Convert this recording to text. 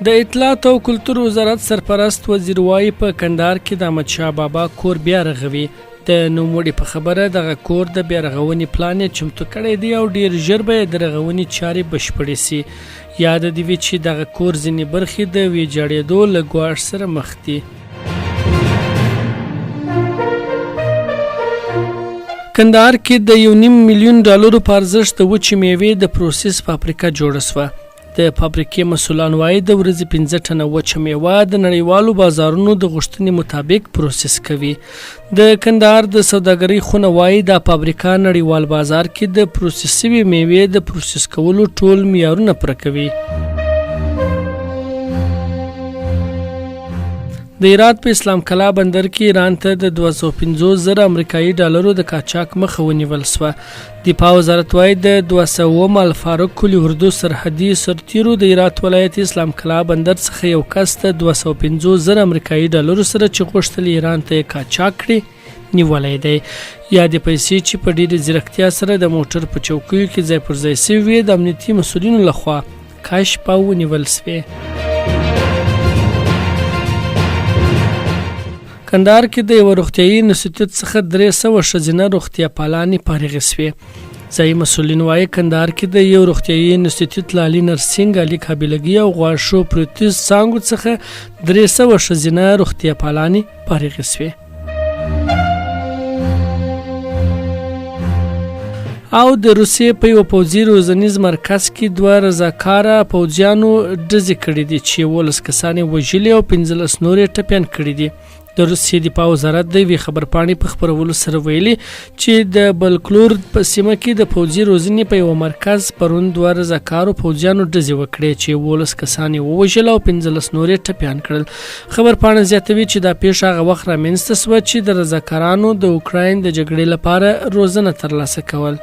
د اطلاعات او کلتور وزارت سرپرست وزیر وایي په کندهار کې د احمدشاه بابا کور بیا رغوي. د نوموړي په خبره دغه کور د بیا رغونې پلان یې چمتو کړی دی او ډیر ژر به د رغونې چارې بشپړې سي. یاد دې وي چې دغه کور ځینې برخې د ویجاړېدو له ګواښ سره مخ دي. کندهار کې د $1.5 میلیون په ارزښت د وچې میوې د پروسس فابریکه جوړه شوه. د فابریکې مسؤلان وایي د ورځې 15 ټنه وچه میوه د نړیوالو بازارونو د غوښتنې مطابق پروسس کوي. د کندهار د سوداګرۍ خونه وایي دا فابریکه نړیوال بازار کې د پروسس شوې میوې د پروسس کولو ټول معیارونه پوره کوي. د هرات په اسلام کلا بندر کې ایران ته د $250,000 امریکایي د قاچاق مخه ونیول شوه. دفاع وزارت وایي د 200 الفاروق کلي اردو سرحدي سرتیرو د هرات ولایت اسلام کلا بندر څخه یو کس ته $250,000 امریکایي سره چې غوښتل ایران ته قاچاق کړي نیولای دی. یا د پیسې چې په ډېرې ځیرکتیا سره د موټر په چوکیو کې ځای پر ځای شوي د امنیتي مسؤلینو لخوا کشف او ونیول شوې. کندهار کې د یو روغتیايي انسټیټیوټ څخه 300 ښځینه روغتیا پالانې فارغې شوې. ځایي مسؤلین وایي کندهار کې د یو روغتیايي انسټیټیوټ لالي نرسنګ، علي قابلګي او غواښو پروتیز څانګو څخه 300 ښځینه روغتیا پالانې فارغې شوې. او د روسیې په یو پوځي روزنیز مرکز کې 2 رضاکاره پوځیانو ډزې کړې دي چې 11 کسان یې وژلي او 15 نور یې ټپیان کړي دي. د روسیې دفاع وزارت د یوې خبرپاڼې په خپرولو سره ویلي چې د بلکلور په سیمه کې د پوځي روزنې په یو مرکز پرون 2 رضاکارو پوځیانو ډزې وکړې چې 11 کسان یې ووژل او 15 نور یې ټپیان کړل. خبرپاڼه زیاتوي چې دا پیښه هغه وخت رامنځته شوه چې د رضاکارانو د اوکراین د جګړې لپاره روزنه ترلاسه کول.